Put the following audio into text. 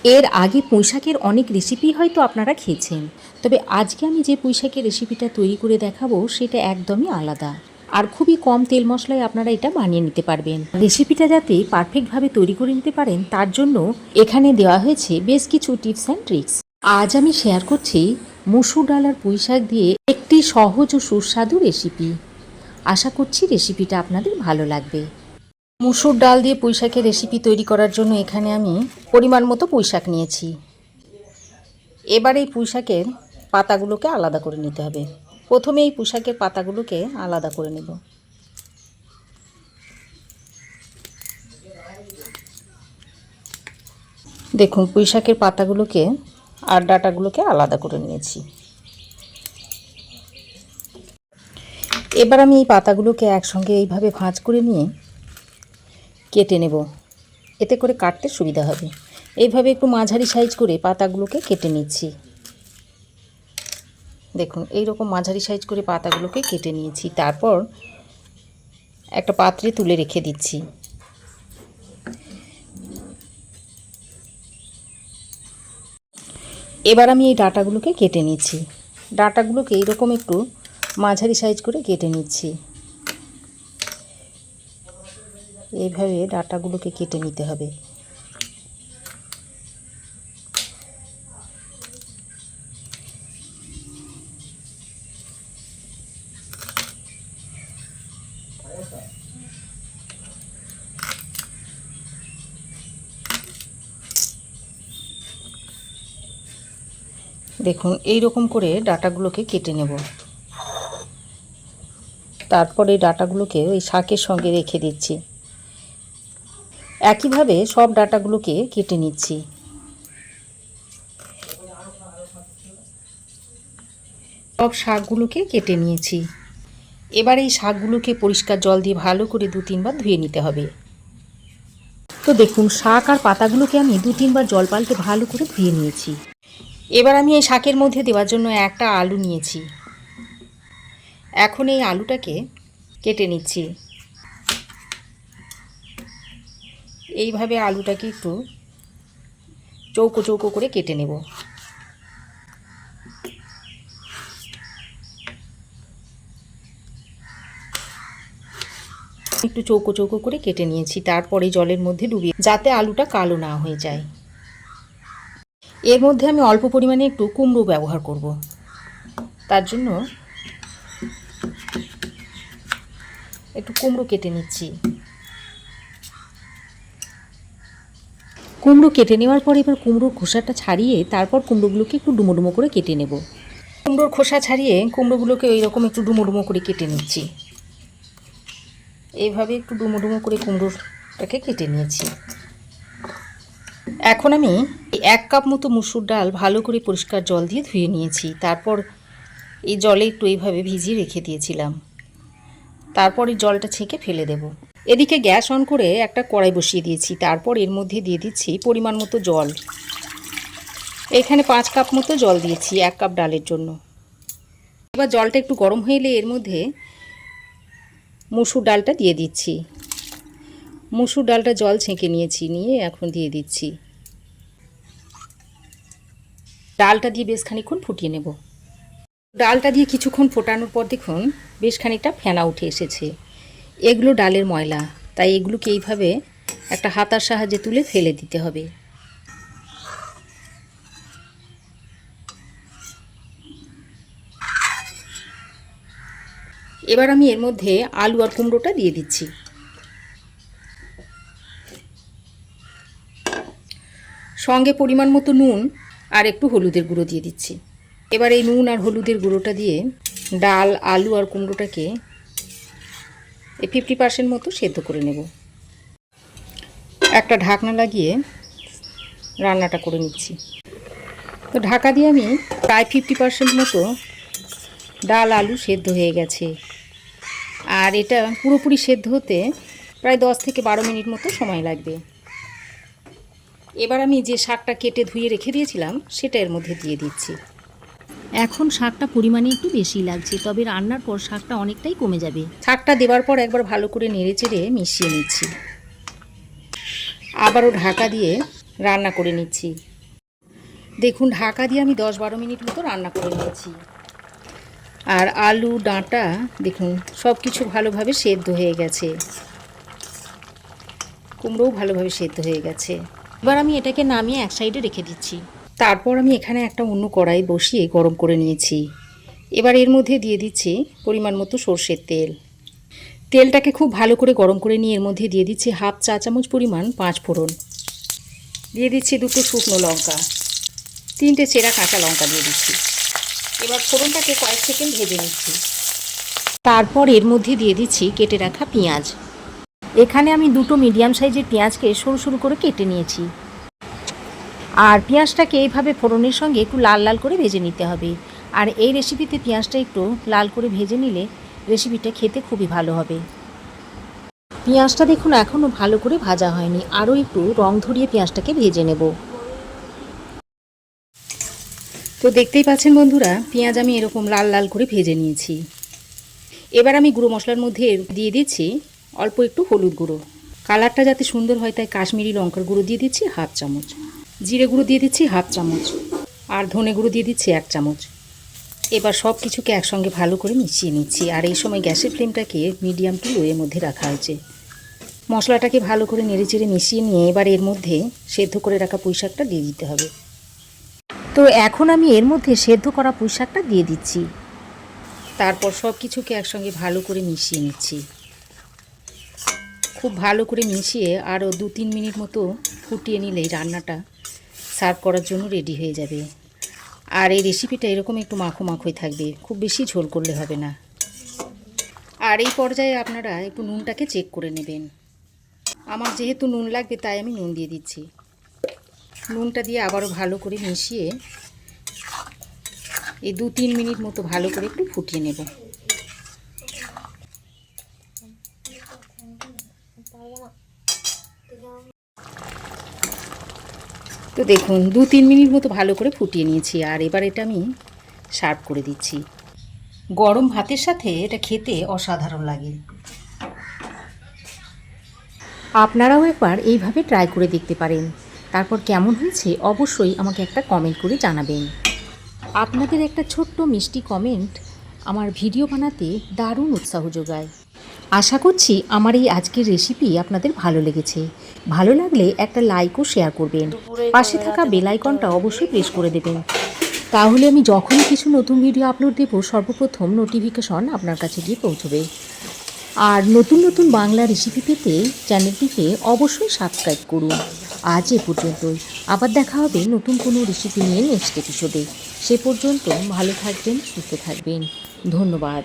এর আগে পুঁই শাকের অনেক রেসিপি হয়তো আপনারা খেয়েছেন, তবে আজকে আমি যে পুঁই শাকের রেসিপিটা তৈরি করে দেখাবো সেটা একদমই আলাদা আর খুবই কম তেল মশলায় আপনারা এটা বানিয়ে নিতে পারবেন। রেসিপিটা যাতে পারফেক্টভাবে তৈরি করে নিতে পারেন তার জন্য এখানে দেওয়া হয়েছে বেশ কিছু টিপস অ্যান্ড ট্রিক্স। আজ আমি শেয়ার করছি মসুর ডাল আর পুঁই শাক দিয়ে একটি সহজ ও সুস্বাদু রেসিপি। আশা করছি রেসিপিটা আপনাদের ভালো লাগবে। মুসুর ডাল দিয়ে পুঁই শাকের রেসিপি তৈরি করার জন্য এখানে আমি পরিমাণ মতো পুঁই শাক নিয়েছি। এবার এই পুঁই শাকের পাতাগুলোকে আলাদা করে নিতে হবে। প্রথমে এই পুঁই শাকের পাতাগুলোকে আলাদা করে নেব। দেখুন পুঁই শাকের পাতাগুলোকে আর ডাঁটাগুলোকে আলাদা করে নিয়েছি। এবার আমি এই পাতাগুলোকে একসঙ্গে এইভাবে ভাঁজ করে নিয়ে কেটে নেব, এতে করে কাটতে সুবিধা হবে। এইভাবে একটু মাঝারি সাইজ করে পাতাগুলোকে কেটে নিচ্ছি। দেখুন এই রকম মাঝারি সাইজ করে পাতাগুলোকে কেটে নিয়েছি। তারপর একটা পাত্রে তুলে রেখে দিচ্ছি। এবার আমি এই ডাঁটাগুলোকে কেটে নিচ্ছি। ডাঁটাগুলোকে এইরকম একটু মাঝারি সাইজ করে কেটে নিচ্ছি। এইভাবে ডাঁটাগুলোকে কেটে নিতে হবে। দেখুন এই রকম করে ডাঁটাগুলোকে কেটে নেব। তারপর এই ডাঁটাগুলোকে ওই শাকের সঙ্গে রেখে দিচ্ছি। একইভাবে সব ডাঁটাগুলোকে কেটে নিচ্ছি। সব শাকগুলোকে কেটে নিয়েছি। এবার এই শাকগুলোকে পরিষ্কার জল দিয়ে ভালো করে 2-3 বার ধুয়ে নিতে হবে। তো দেখুন শাক আর পাতাগুলোকে আমি 2-3 বার জল পাল্টে ভালো করে ধুয়ে নিয়েছি। এবার আমি এই শাকের মধ্যে দেওয়ার জন্য একটা আলু নিয়েছি। এখন এই আলুটাকে কেটে নিচ্ছি। এইভাবে আলুটাকে একটু চৌকো চৌকো করে কেটে নেব। একটু চৌকো চৌকো করে কেটে নিয়েছি। তারপরে জলের মধ্যে ডুবিয়ে, যাতে আলুটা কালো না হয়ে যায়। এর মধ্যে আমি অল্প পরিমাণে একটু কুমড়ো ব্যবহার করব। তার জন্য একটু কুমড়ো কেটে নিচ্ছি। কুমড়ো কেটে নেওয়ার পর এবার কুমড়োর খোসাটা ছাড়িয়ে তারপর কুমড়োগুলোকে একটু ডুমো ডুমো করে কেটে নেব। কুমড়োর খোসা ছাড়িয়ে কুমড়োগুলোকে ওই রকম একটু ডুমো ডুমো করে কেটে নিচ্ছি। এইভাবে একটু ডুমো ডুমো করে কুমড়োটাকে কেটে নিয়েছি। এখন আমি 1 কাপ মতো মুসুর ডাল ভালো করে পরিষ্কার জল দিয়ে ধুয়ে নিয়েছি। তারপর এই জলে একটু এইভাবে ভিজিয়ে রেখে দিয়েছিলাম। তারপর এই জলটা ছেঁকে ফেলে দেব। এদিকে গ্যাস অন করে একটা কড়াই বসিয়ে দিয়েছি। তারপর এর মধ্যে দিয়ে দিচ্ছি পরিমাণ মতো জল। এখানে 5 কাপ মতো জল দিয়েছি 1 কাপ ডালের জন্য। এবার জলটা একটু গরম হয়ে এলে এর মধ্যে মুসুর ডালটা দিয়ে দিচ্ছি। মুসুর ডালটা জল ছেঁকে নিয়েছি, নিয়ে এখন দিয়ে দিচ্ছি। ডালটা দিয়ে বেশ খানিকক্ষণ ফুটিয়ে নেব। ডালটা দিয়ে কিছুক্ষণ ফোটানোর পর দেখুন বেশ খানিকটা ফেনা উঠে এসেছে। এগুলো ডালের ময়লা, তাই এগুলোকে এইভাবে একটা হাতার সাহায্যে তুলে ফেলে দিতে হবে। এবার আমি এর মধ্যে আলু আর কুমড়োটা দিয়ে দিচ্ছি। সঙ্গে পরিমাণ মতো নুন আর একটু হলুদের গুঁড়ো দিয়ে দিচ্ছি। এবার এই নুন আর হলুদের গুঁড়োটা দিয়ে ডাল, আলু আর কুমড়োটাকে 50% মতো সেদ্ধ করে নেব। একটা ঢাকনা লাগিয়ে রান্নাটা করে নিচ্ছি। তো ঢাকা দিয়ে আমি প্রায় 50% মতো ডাল আলু সেদ্ধ হয়ে গেছে। আর এটা পুরোপুরি সেদ্ধ হতে প্রায় 10 থেকে 12 মিনিট মতো সময় লাগবে। এবার আমি যে শাকটা কেটে ধুয়ে রেখে দিয়েছিলাম সেটা এর মধ্যে দিয়ে দিচ্ছি। এখন শাকটা পরিমাণে একটু বেশি লাগছে, তবে রান্নার পর শাকটা অনেকটাই কমে যাবে। শাকটা দেওয়ার পর একবার ভালো করে নেড়েচেড়ে মিশিয়ে নিচ্ছি। আবারও ঢাকা দিয়ে রান্না করে নিচ্ছি। দেখুন ঢাকা দিয়ে আমি 10-12 মিনিট মতো রান্না করে নিয়েছি। আর আলু ডাঁটা দেখুন সব কিছু ভালোভাবে সেদ্ধ হয়ে গেছে, কুমড়োও ভালোভাবে সেদ্ধ হয়ে গেছে। এবার আমি এটাকে নামিয়ে এক সাইডে রেখে দিচ্ছি। তারপর আমি এখানে একটা অন্য কড়াই বসিয়ে গরম করে নিয়েছি। এবার এর মধ্যে দিয়ে দিচ্ছি পরিমাণ মতো সর্ষের তেল। তেলটাকে খুব ভালো করে গরম করে নিয়ে এর মধ্যে দিয়ে দিচ্ছি 1/2 চা চামচ পরিমাণ 5 ফোড়ন, দিয়ে দিচ্ছি 2টো শুকনো লঙ্কা, 3টে চেরা কাঁচা লঙ্কা দিয়ে দিচ্ছি। এবার ফোড়নটাকে কয়েক সেকেন্ড ভেজে নিচ্ছি। তারপর এর মধ্যে দিয়ে দিচ্ছি কেটে রাখা পেঁয়াজ। এখানে আমি 2টো মিডিয়াম সাইজের পেঁয়াজকে সরু সরু করে কেটে নিয়েছি। আর পেঁয়াজটাকে এইভাবে ফোড়নের সঙ্গে একটু লাল লাল করে ভেজে নিতে হবে। আর এই রেসিপিতে পেঁয়াজটা একটু লাল করে ভেজে নিলে রেসিপিটা খেতে খুবই ভালো হবে। পেঁয়াজটা দেখুন এখনও ভালো করে ভাজা হয়নি, আরও একটু রং ধরিয়ে পেঁয়াজটাকে ভেজে নেব। তো দেখতেই পাচ্ছেন বন্ধুরা, পেঁয়াজ আমি এরকম লাল লাল করে ভেজে নিয়েছি। এবার আমি গুঁড়ো মশলার মধ্যে দিয়ে দিচ্ছি অল্প একটু হলুদ গুঁড়ো। কালারটা যাতে সুন্দর হয় তাই কাশ্মীরি লঙ্কার গুঁড়ো দিয়ে দিচ্ছি 1/2 চামচ, জিরে গুঁড়ো দিয়ে দিচ্ছি 1/2 চামচ, আর ধনে গুঁড়ো দিয়ে দিচ্ছি 1 চামচ। এবার সব কিছুকে একসঙ্গে ভালো করে মিশিয়ে নিচ্ছি। আর এই সময় গ্যাসের ফ্লেমটাকে মিডিয়াম টু লোয়ের মধ্যে রাখা হয়েছে। মশলাটাকে ভালো করে নেড়েচেড়ে মিশিয়ে নিয়ে এবার এর মধ্যে সেদ্ধ করে রাখা পুঁই শাকটা দিয়ে দিতে হবে। তো এখন আমি এর মধ্যে সেদ্ধ করা পুঁই শাকটা দিয়ে দিচ্ছি। তারপর সব কিছুকে একসঙ্গে ভালো করে মিশিয়ে নিচ্ছি। খুব ভালো করে মিশিয়ে আরও 2-3 মিনিট মতো ফুটিয়ে নিলেই রান্নাটা সার্ভ করার জন্য রেডি হয়ে যাবে। আর এই রেসিপিটা এরকম একটু মাখো মাখোই থাকবে, খুব বেশি ঝোল করলে হবে না। আর এই পর্যায়ে আপনারা একটু নুনটাকে চেক করে নেবেন। আমার যেহেতু নুন লাগবে তাই আমি নুন দিয়ে দিচ্ছি। নুনটা দিয়ে আবারও ভালো করে মিশিয়ে এই 2-3 মিনিট মতো ভালো করে একটু ফুটিয়ে নেব। তো দেখুন 2-3 মিনিট মতো ভালো করে ফুটিয়ে নিয়েছি। আর এবার এটা আমি সার্ভ করে দিচ্ছি। গরম ভাতের সাথে এটা খেতে অসাধারণ লাগে। আপনারাও একবার এইভাবে ট্রাই করে দেখতে পারেন। তারপর কেমন হয়েছে অবশ্যই আমাকে একটা কমেন্ট করে জানাবেন। আপনাদের একটা ছোট্ট মিষ্টি কমেন্ট আমার ভিডিও বানাতে দারুণ উৎসাহ যোগায়। আশা করছি আমার এই আজকের রেসিপি আপনাদের ভালো লেগেছে। ভালো লাগলে একটা লাইক ও শেয়ার করবেন। পাশে থাকা বেল আইকনটা অবশ্যই প্রেস করে দেবেন। তাহলে আমি যখনই কিছু নতুন ভিডিও আপলোড দেব সর্বপ্রথম নোটিফিকেশন আপনার কাছে গিয়ে পৌঁছবে। আর নতুন নতুন বাংলা রেসিপি পেতে চ্যানেলটিকে অবশ্যই সাবস্ক্রাইব করুন। আজ এ পর্যন্তই, আবার দেখা হবে নতুন কোনো রেসিপি নিয়ে নেক্সট এপিসোডে। সে পর্যন্ত ভালো থাকবেন, সুস্থ থাকবেন। ধন্যবাদ।